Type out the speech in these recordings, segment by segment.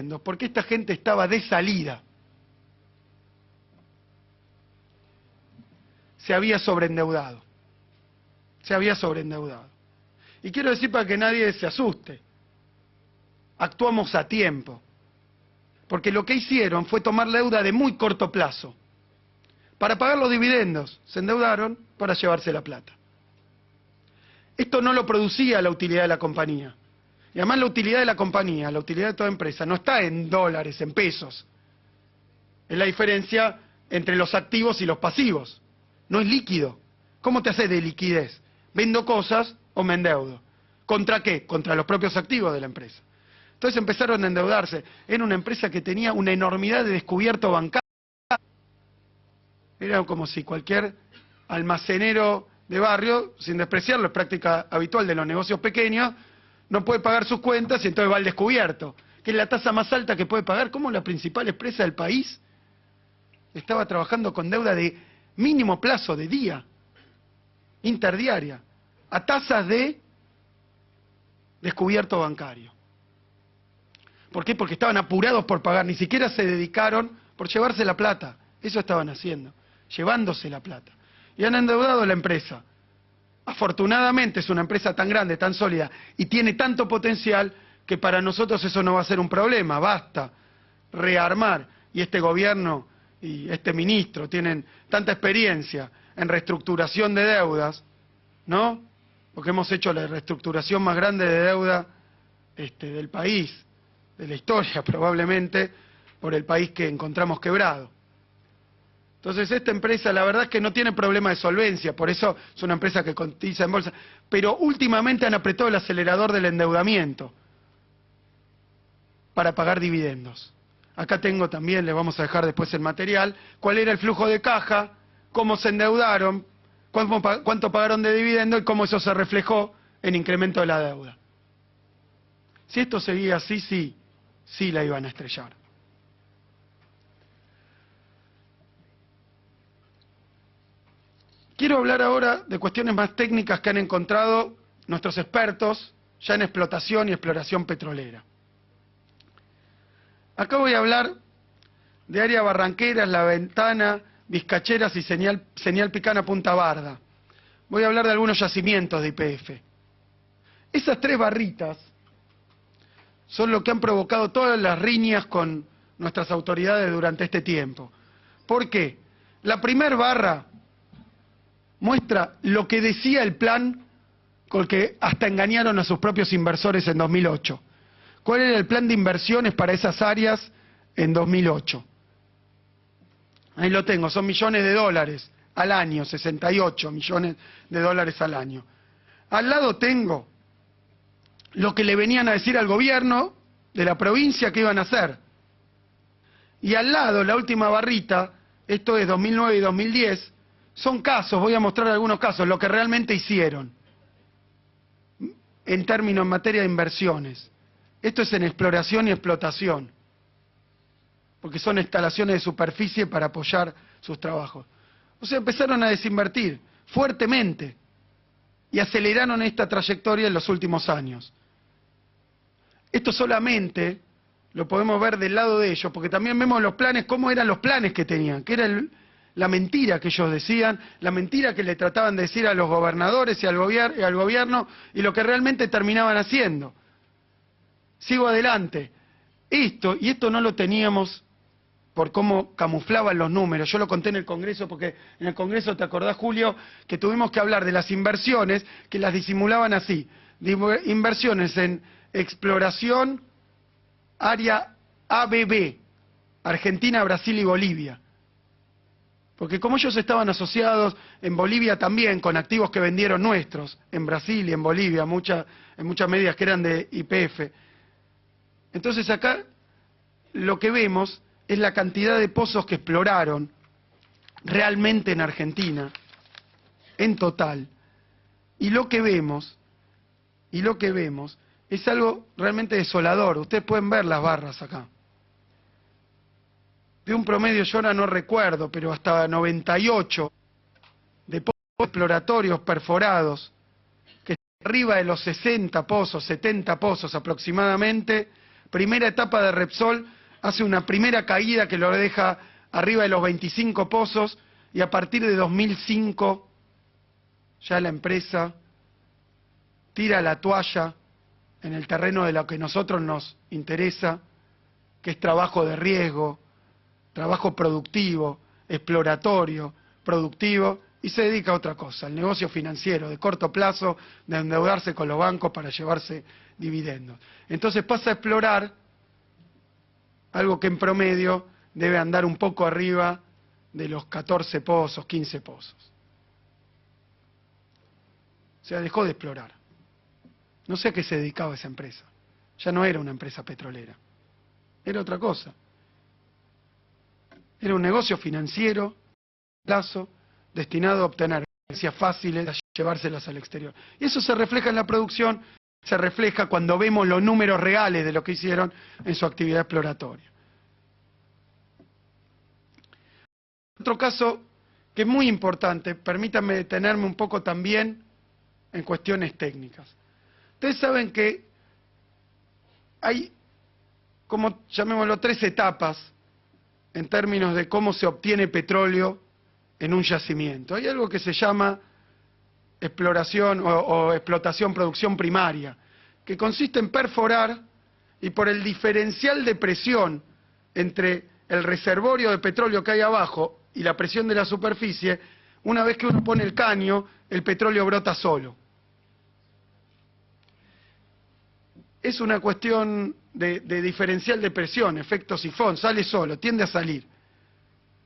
dividendos, porque esta gente estaba de salida. Se había sobreendeudado. Se había sobreendeudado. Y quiero decir para que nadie se asuste, actuamos a tiempo, porque lo que hicieron fue tomar deuda de muy corto plazo. Para pagar los dividendos, se endeudaron para llevarse la plata. Esto no lo producía la utilidad de la compañía. Y además la utilidad de la compañía, la utilidad de toda empresa, no está en dólares, en pesos. Es la diferencia entre los activos y los pasivos. No es líquido. ¿Cómo te haces de liquidez? Vendo cosas o me endeudo. ¿Contra qué? Contra los propios activos de la empresa. Entonces empezaron a endeudarse. Era una empresa que tenía una enormidad de descubierto bancario. Era como si cualquier almacenero de barrio, sin despreciarlo, es práctica habitual de los negocios pequeños, no puede pagar sus cuentas y entonces va al descubierto, que es la tasa más alta que puede pagar. ¿Cómo la principal empresa del país estaba trabajando con deuda de mínimo plazo, de día, interdiaria, a tasas de descubierto bancario? ¿Por qué? Porque estaban apurados por pagar, ni siquiera se dedicaron por llevarse la plata. Eso estaban haciendo, llevándose la plata. Y han endeudado la empresa. Afortunadamente es una empresa tan grande, tan sólida, y tiene tanto potencial que para nosotros eso no va a ser un problema. Basta rearmar. Y este gobierno y este ministro tienen tanta experiencia en reestructuración de deudas, ¿no? Porque hemos hecho la reestructuración más grande de deuda del país, de la historia probablemente, por el país que encontramos quebrado. Entonces esta empresa la verdad es que no tiene problema de solvencia, por eso es una empresa que cotiza en bolsa, pero últimamente han apretado el acelerador del endeudamiento para pagar dividendos. Acá tengo también, les vamos a dejar después el material, cuál era el flujo de caja, cómo se endeudaron, cuánto pagaron de dividendo y cómo eso se reflejó en incremento de la deuda. Si esto seguía así, sí la iban a estrellar. Quiero hablar ahora de cuestiones más técnicas que han encontrado nuestros expertos ya en explotación y exploración petrolera. Acá voy a hablar de área Barranqueras, La Ventana, Vizcacheras y Señal Picana Punta Barda. Voy a hablar de algunos yacimientos de YPF. Esas tres barritas son lo que han provocado todas las riñas con nuestras autoridades durante este tiempo. ¿Por qué? La primer barra muestra lo que decía el plan con el que hasta engañaron a sus propios inversores en 2008. ¿Cuál era el plan de inversiones para esas áreas en 2008? Ahí lo tengo, son millones de dólares al año, 68 millones de dólares al año. Al lado tengo lo que le venían a decir al gobierno de la provincia que iban a hacer. Y al lado, la última barrita, esto es 2009 y 2010, son casos, voy a mostrar algunos casos, lo que realmente hicieron en términos, en materia de inversiones. Esto es en exploración y explotación, porque son instalaciones de superficie para apoyar sus trabajos. O sea, empezaron a desinvertir fuertemente y aceleraron esta trayectoria en los últimos años. Esto solamente lo podemos ver del lado de ellos, porque también vemos los planes, cómo eran los planes que tenían, que era la mentira que ellos decían, la mentira que le trataban de decir a los gobernadores y al gobierno, y lo que realmente terminaban haciendo. Sigo adelante. Esto no lo teníamos por cómo camuflaban los números. Yo lo conté en el Congreso, porque en el Congreso, ¿te acordás, Julio?, que tuvimos que hablar de las inversiones, que las disimulaban así. Inversiones en exploración, área ABB, Argentina, Brasil y Bolivia. Porque como ellos estaban asociados en Bolivia también con activos que vendieron nuestros, en Brasil y en Bolivia, en muchas medidas que eran de YPF. Entonces acá lo que vemos es la cantidad de pozos que exploraron realmente en Argentina, en total. Y lo que vemos es algo realmente desolador. Ustedes pueden ver las barras acá. De un promedio, yo ahora no recuerdo, pero hasta 98 de pozos exploratorios perforados, que arriba de los 60 pozos, 70 pozos aproximadamente, primera etapa de Repsol hace una primera caída que lo deja arriba de los 25 pozos, y a partir de 2005 ya la empresa tira la toalla en el terreno de lo que a nosotros nos interesa, que es trabajo de riesgo, trabajo productivo, exploratorio, productivo, y se dedica a otra cosa, al negocio financiero de corto plazo, de endeudarse con los bancos para llevarse dividendos. Entonces pasa a explorar algo que en promedio debe andar un poco arriba de los 14 pozos, 15 pozos. O sea, dejó de explorar. No sé a qué se dedicaba esa empresa. Ya no era una empresa petrolera. Era otra cosa. Era un negocio financiero, plazo, destinado a obtener ganancias fáciles, a llevárselas al exterior. Y eso se refleja en la producción, se refleja cuando vemos los números reales de lo que hicieron en su actividad exploratoria. Otro caso que es muy importante, permítanme detenerme un poco también en cuestiones técnicas. Ustedes saben que hay, como llamémoslo, 3 etapas en términos de cómo se obtiene petróleo en un yacimiento. Hay algo que se llama exploración o explotación, producción primaria, que consiste en perforar y por el diferencial de presión entre el reservorio de petróleo que hay abajo y la presión de la superficie, una vez que uno pone el caño, el petróleo brota solo. Es una cuestión de diferencial de presión, efecto sifón, sale solo, tiende a salir.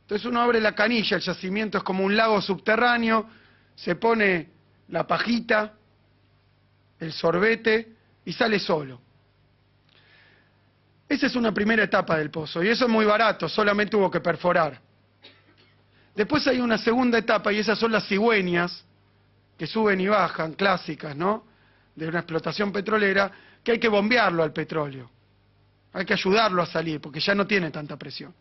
Entonces uno abre la canilla, el yacimiento es como un lago subterráneo, se pone la pajita, el sorbete y sale solo. Esa es una primera etapa del pozo y eso es muy barato, solamente hubo que perforar. Después hay una segunda etapa y esas son las cigüeñas que suben y bajan, clásicas, ¿no? De una explotación petrolera, que hay que bombearlo al petróleo. Hay que ayudarlo a salir porque ya no tiene tanta presión.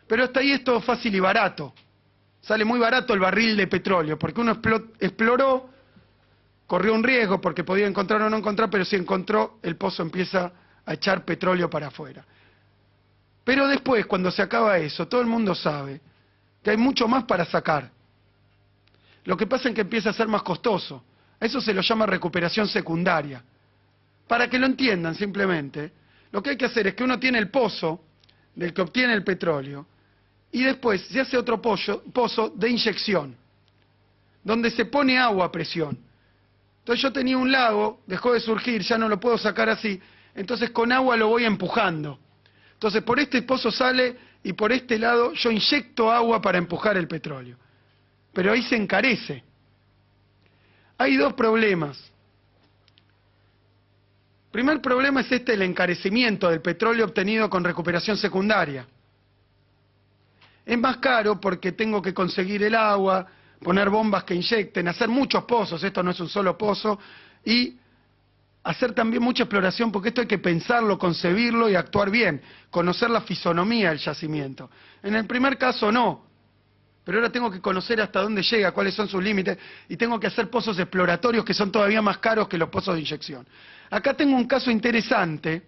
Pero hasta ahí es todo fácil y barato. Sale muy barato el barril de petróleo, porque uno exploró, corrió un riesgo porque podía encontrar o no encontrar, pero si encontró, el pozo empieza a echar petróleo para afuera. Pero después, cuando se acaba eso, todo el mundo sabe que hay mucho más para sacar. Lo que pasa es que empieza a ser más costoso. A eso se lo llama recuperación secundaria. Para que lo entiendan simplemente, lo que hay que hacer es que uno tiene el pozo del que obtiene el petróleo, y después se hace otro pozo de inyección, donde se pone agua a presión. Entonces yo tenía un lago, dejó de surgir, ya no lo puedo sacar así, entonces con agua lo voy empujando. Entonces por este pozo sale y por este lado yo inyecto agua para empujar el petróleo. Pero ahí se encarece. Hay 2 problemas. Primer problema es el encarecimiento del petróleo obtenido con recuperación secundaria. Es más caro porque tengo que conseguir el agua, poner bombas que inyecten, hacer muchos pozos, esto no es un solo pozo, y hacer también mucha exploración, porque esto hay que pensarlo, concebirlo y actuar bien, conocer la fisonomía del yacimiento. En el primer caso no, pero ahora tengo que conocer hasta dónde llega, cuáles son sus límites, y tengo que hacer pozos exploratorios que son todavía más caros que los pozos de inyección. Acá tengo un caso interesante,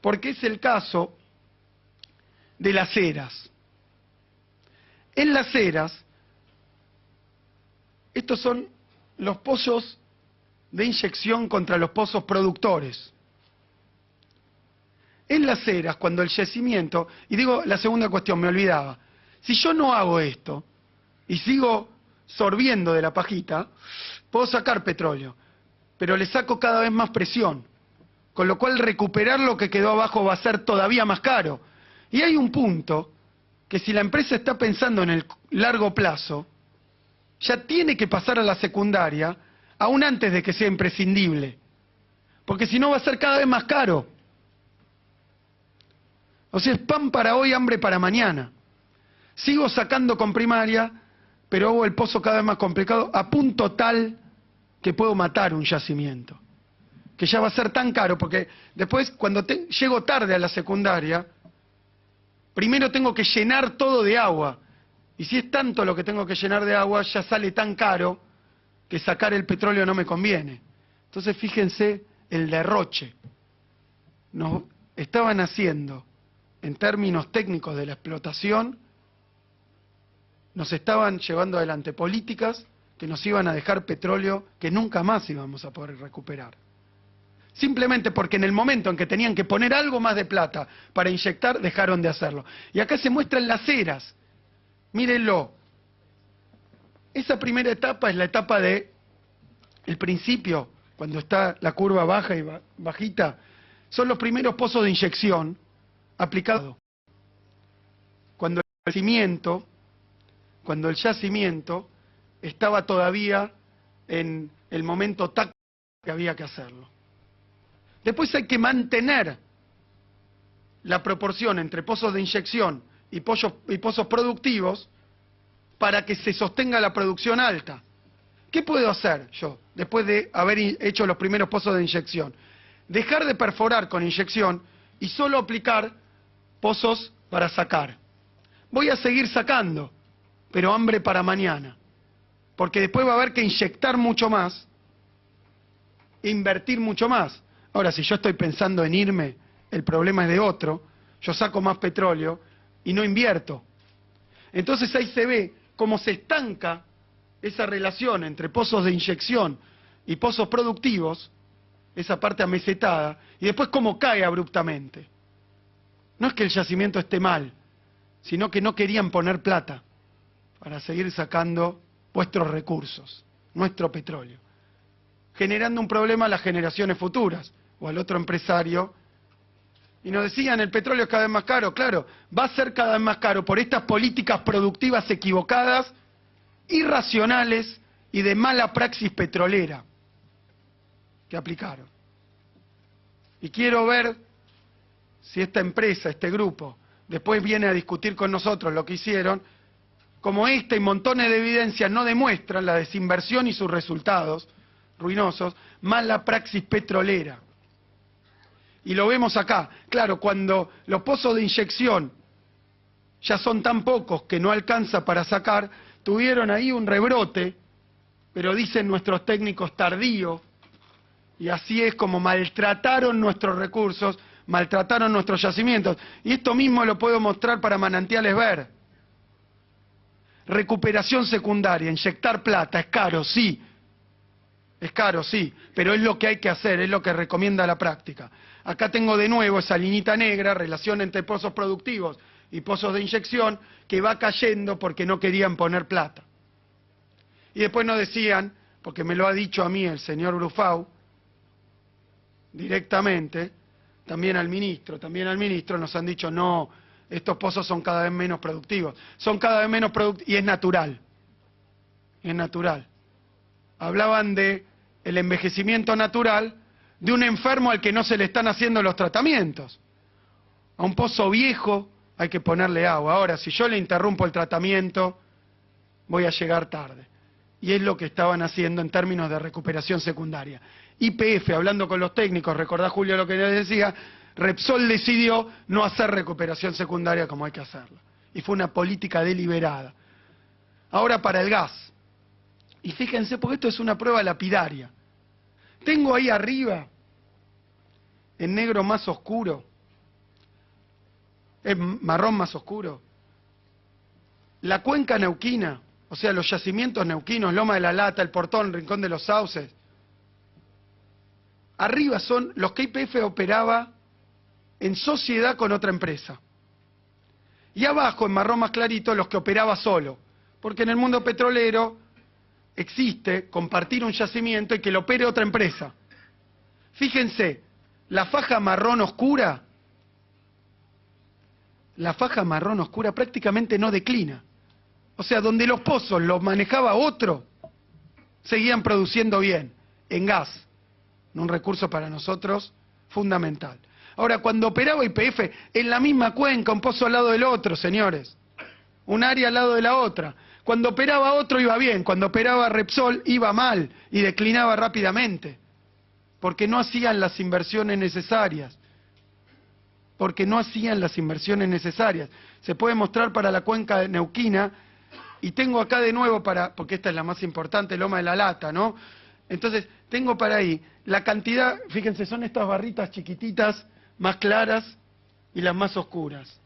porque es el caso de Las Heras. En Las Heras, estos son los pozos de inyección contra los pozos productores. En Las Heras, cuando el yacimiento, y digo la segunda cuestión, me olvidaba, si yo no hago esto y sigo sorbiendo de la pajita, puedo sacar petróleo, pero le saco cada vez más presión, con lo cual recuperar lo que quedó abajo va a ser todavía más caro. Y hay un punto que si la empresa está pensando en el largo plazo, ya tiene que pasar a la secundaria, aún antes de que sea imprescindible, porque si no va a ser cada vez más caro. O sea, es pan para hoy, hambre para mañana. Sigo sacando con primaria, pero hago el pozo cada vez más complicado, a punto tal que puedo matar un yacimiento, que ya va a ser tan caro, porque después cuando llego tarde a la secundaria, primero tengo que llenar todo de agua, y si es tanto lo que tengo que llenar de agua, ya sale tan caro que sacar el petróleo no me conviene. Entonces fíjense el derroche. nos estaban haciendo, en términos técnicos de la explotación, nos estaban llevando adelante políticas que nos iban a dejar petróleo que nunca más íbamos a poder recuperar. Simplemente porque en el momento en que tenían que poner algo más de plata para inyectar, dejaron de hacerlo. Y acá se muestran las eras. Mírenlo. Esa primera etapa es la etapa de el principio, cuando está la curva baja y bajita, son los primeros pozos de inyección aplicados. Cuando el yacimiento estaba todavía en el momento táctico que había que hacerlo. Después hay que mantener la proporción entre pozos de inyección y pozos productivos para que se sostenga la producción alta. ¿Qué puedo hacer yo después de haber hecho los primeros pozos de inyección? Dejar de perforar con inyección y solo aplicar pozos para sacar. Voy a seguir sacando, pero hambre para mañana, porque después va a haber que inyectar mucho más e invertir mucho más. Ahora, si yo estoy pensando en irme, el problema es de otro, yo saco más petróleo y no invierto. Entonces ahí se ve cómo se estanca esa relación entre pozos de inyección y pozos productivos, esa parte amesetada, y después cómo cae abruptamente. No es que el yacimiento esté mal, sino que no querían poner plata para seguir sacando vuestros recursos, nuestro petróleo, generando un problema a las generaciones futuras o al otro empresario. Y nos decían, el petróleo es cada vez más caro. Claro, va a ser cada vez más caro por estas políticas productivas equivocadas, irracionales y de mala praxis petrolera que aplicaron. Y quiero ver si esta empresa, este grupo, después viene a discutir con nosotros lo que hicieron, como esta y montones de evidencias no demuestran la desinversión y sus resultados ruinosos, mala praxis petrolera. Y lo vemos acá. Claro, cuando los pozos de inyección ya son tan pocos que no alcanza para sacar, tuvieron ahí un rebrote, pero dicen nuestros técnicos tardío, y así es como maltrataron nuestros recursos, maltrataron nuestros yacimientos. Y esto mismo lo puedo mostrar para Manantiales Ver. Recuperación secundaria, inyectar plata, es caro, sí. Es caro, sí, pero es lo que hay que hacer, es lo que recomienda la práctica. Acá tengo de nuevo esa linita negra, relación entre pozos productivos y pozos de inyección, que va cayendo porque no querían poner plata. Y después nos decían, porque me lo ha dicho a mí el señor Brufau, directamente, también al ministro nos han dicho, no, estos pozos son cada vez menos productivos. Son cada vez menos productivos, y es natural. Es natural. Hablaban de el envejecimiento natural de un enfermo al que no se le están haciendo los tratamientos. A un pozo viejo hay que ponerle agua. Ahora, si yo le interrumpo el tratamiento, voy a llegar tarde. Y es lo que estaban haciendo en términos de recuperación secundaria. YPF, hablando con los técnicos, recordá Julio lo que les decía, Repsol decidió no hacer recuperación secundaria como hay que hacerla. Y fue una política deliberada. Ahora para el gas. Y fíjense, porque esto es una prueba lapidaria. Tengo ahí arriba, en negro más oscuro, en marrón más oscuro, la cuenca neuquina, o sea, los yacimientos neuquinos, Loma de la Lata, El Portón, Rincón de los Sauces. Arriba son los que YPF operaba en sociedad con otra empresa. Y abajo, en marrón más clarito, los que operaba solo. Porque en el mundo petrolero existe compartir un yacimiento y que lo opere otra empresa. Fíjense, la faja marrón oscura prácticamente no declina. O sea, donde los pozos los manejaba otro, seguían produciendo bien, en gas, un recurso para nosotros fundamental. Ahora, cuando operaba YPF, en la misma cuenca, un pozo al lado del otro, señores, un área al lado de la otra. Cuando operaba otro iba bien, cuando operaba Repsol iba mal y declinaba rápidamente, porque no hacían las inversiones necesarias. Se puede mostrar para la cuenca de neuquina, y tengo acá de nuevo porque esta es la más importante, Loma de la Lata, ¿no? Entonces, tengo para ahí la cantidad, fíjense, son estas barritas chiquititas más claras y las más oscuras.